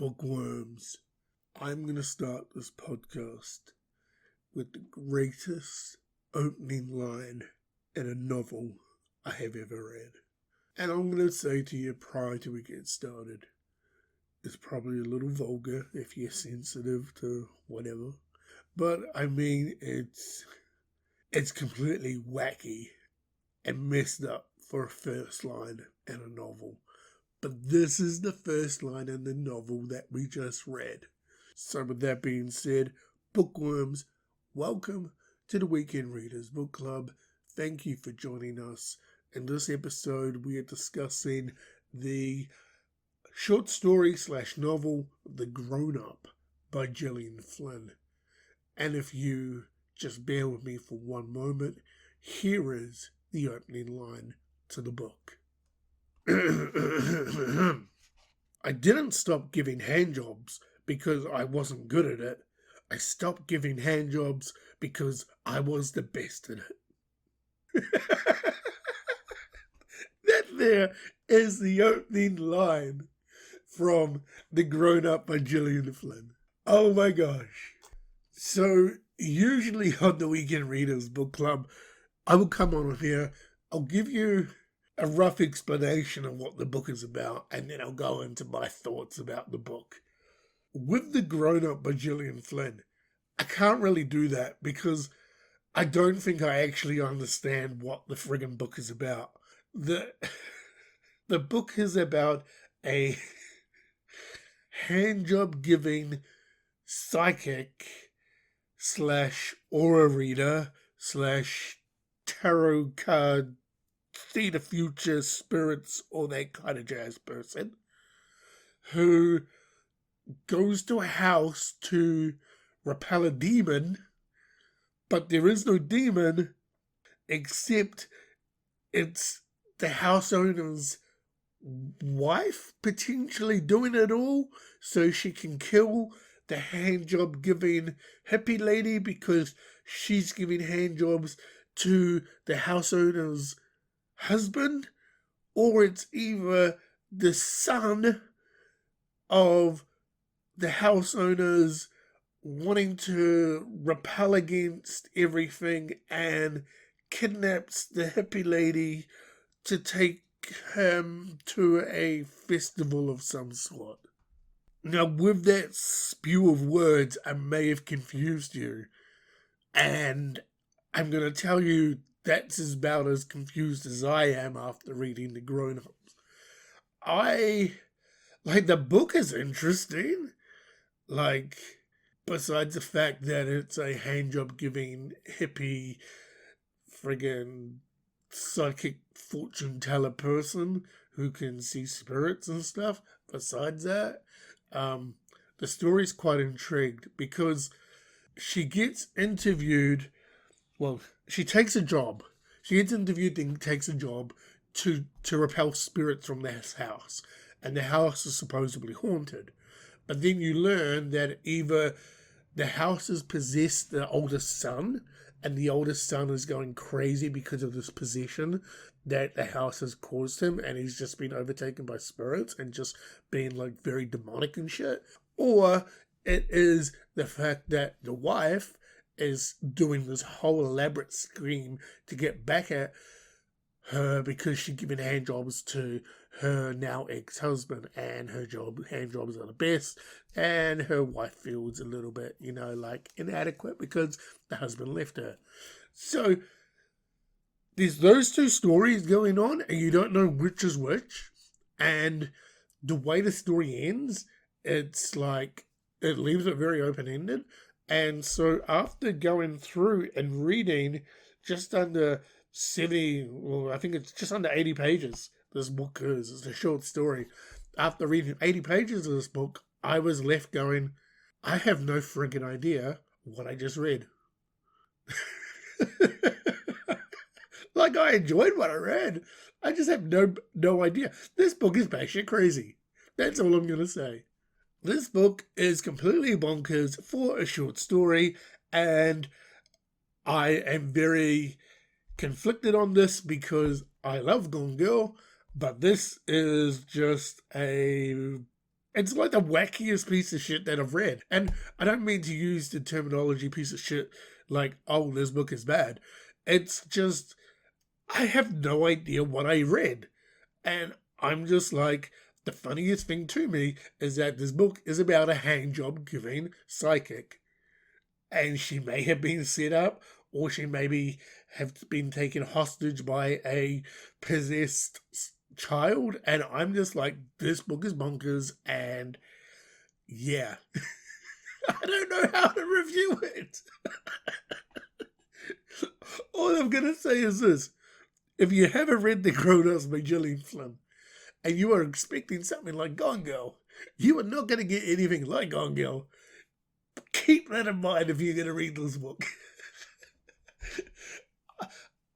Bookworms. I'm going to start this podcast with the greatest opening line in a novel I have ever read. And I'm going to say to you prior to we get started, it's probably a little vulgar if you're sensitive to whatever. But I mean, it's completely wacky and messed up for a first line in a novel. But this is the first line in the novel that we just read. So with that being said, Bookworms, welcome to the Weekend Readers Book Club. Thank you for joining us. In this episode, we are discussing the short story / novel, The Grownup by Gillian Flynn. And if you just bear with me for one moment, here is the opening line to the book. I didn't stop giving handjobs because I wasn't good at it. I stopped giving handjobs because I was the best at it. That there is the opening line from The Grownup by Gillian Flynn. Oh my gosh. So usually on the Weekend Readers Book Club, I will come on here, I'll give you a rough explanation of what the book is about, and then I'll go into my thoughts about the book. With The Grownup by Gillian Flynn, I can't really do that because I don't think I actually understand what the friggin' book is about. The book is about a handjob giving psychic / aura reader / tarot card see the future, spirits, all that kind of jazz person who goes to a house to repel a demon, but there is no demon except it's the house owner's wife potentially doing it all so she can kill the handjob giving hippie lady because she's giving handjobs to the house owner's husband, or it's either the son of the house owners wanting to repel against everything and kidnaps the hippie lady to take him to a festival of some sort. Now, with that spew of words, I may have confused you, and I'm going to tell you that's about as confused as I am after reading The Grownups. The book is interesting. Besides the fact that it's a handjob giving hippie friggin' psychic fortune teller person who can see spirits and stuff. Besides that, the story's quite intrigued because she gets interviewed. Well, she takes a job. She gets interviewed and takes a job to repel spirits from this house. And the house is supposedly haunted. But then you learn that either the house has possessed the oldest son, and the oldest son is going crazy because of this possession that the house has caused him, and he's just been overtaken by spirits and just being very demonic and shit. Or it is the fact that the wife is doing this whole elaborate scheme to get back at her because she's giving handjobs to her now ex-husband, and her handjobs are the best, and her wife feels a little bit, inadequate because the husband left her. So there's those two stories going on, and you don't know which is which, and the way the story ends, it's it leaves it very open-ended. And so after going through and reading just under 70, well, I think it's just under 80 pages, this book is. It's a short story. After reading 80 pages of this book, I was left going, I have no friggin' idea what I just read. I enjoyed what I read. I just have no idea. This book is batshit crazy. That's all I'm going to say. This book is completely bonkers for a short story, and I am very conflicted on this because I love Gone Girl, but this is just a It's like the wackiest piece of shit that I've read. And I don't mean to use the terminology piece of shit like, oh, this book is bad. It's just, I have no idea what I read. And I'm just like, the funniest thing to me is that this book is about a handjob giving psychic. And she may have been set up, or she maybe have been taken hostage by a possessed child. And I'm just like, this book is bonkers. And yeah, I don't know how to review it. All I'm going to say is this. If you haven't read The Grownup by Gillian Flynn, and you are expecting something like Gone Girl, you are not going to get anything like Gone Girl. Keep that in mind if you're going to read this book.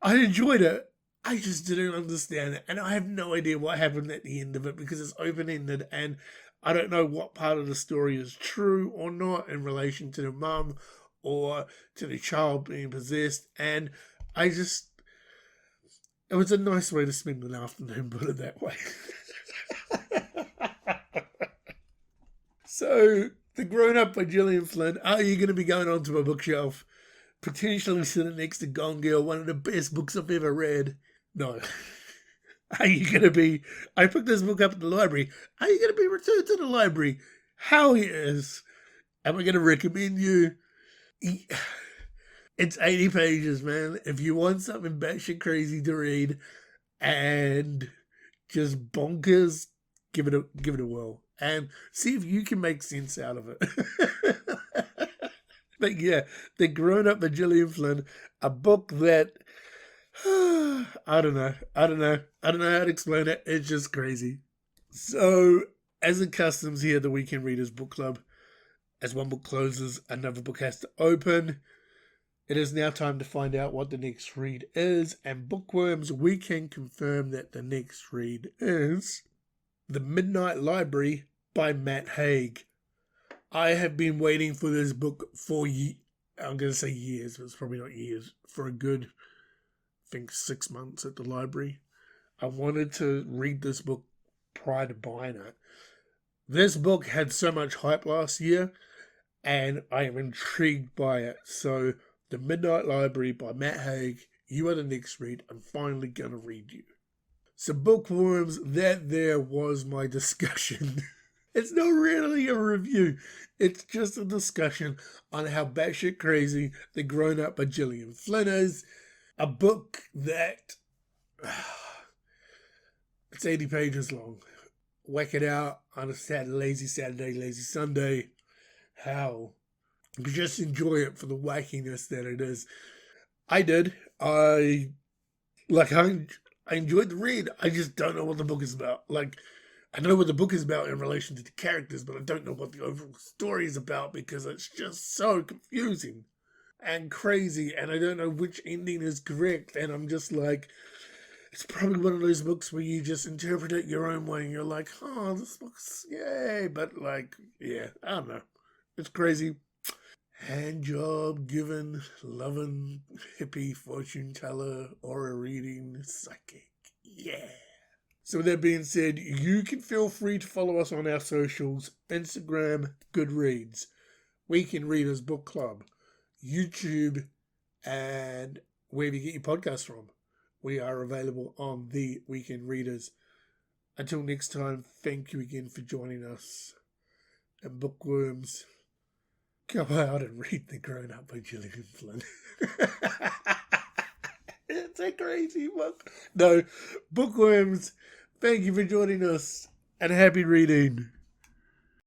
I enjoyed it. I just didn't understand it. And I have no idea what happened at the end of it because it's open-ended and I don't know what part of the story is true or not in relation to the mum or to the child being possessed. And I just... It was a nice way to spend an afternoon, put it that way. So, The Grownup by Gillian Flynn. Are you going to be going onto a bookshelf, potentially sitting next to Gone Girl, one of the best books I've ever read? No. Are you going to be... I picked this book up at the library. Are you going to be returned to the library? Hell yes. Am I going to recommend you? It's 80 pages, man. If you want something batshit crazy to read and just bonkers, give it a whirl. And see if you can make sense out of it. But yeah, The Grownup by Gillian Flynn, a book that I don't know how to explain it. It's just crazy. So, as it customs here at the Weekend Readers Book Club, as one book closes, another book has to open. It is now time to find out what the next read is, and Bookworms, we can confirm that the next read is The Midnight Library by Matt Haig. I have been waiting for this book for I'm going to say years, but it's probably not years, for a good, I think 6 months at the library. I wanted to read this book prior to buying it. This book had so much hype last year, and I am intrigued by it. So, The Midnight Library by Matt Haig, you are the next read. I'm finally going to read you. So, Bookworms, that there was my discussion. It's not really a review. It's just a discussion on how batshit crazy The Grownup by Gillian Flynn is. A book that... it's 80 pages long. Whack it out on a lazy Saturday, lazy Sunday. How? Just enjoy it for the wackiness that it is. I did. I enjoyed the read. I just don't know what the book is about. I know what the book is about in relation to the characters, but I don't know what the overall story is about because it's just so confusing and crazy, and I don't know which ending is correct, and I'm just like, it's probably one of those books where you just interpret it your own way, and you're like, oh, this book's yay, but yeah, I don't know. It's crazy. Handjob, given, loving, hippie, fortune teller, aura reading, psychic. Yeah. So with that being said, you can feel free to follow us on our socials, Instagram, Goodreads, Weekend Readers Book Club, YouTube, and wherever you get your podcasts from. We are available on the Weekend Readers. Until next time, thank you again for joining us. And Bookworms, go out and read The Grownup by Gillian Flynn. It's a crazy book. No, Bookworms, thank you for joining us and happy reading.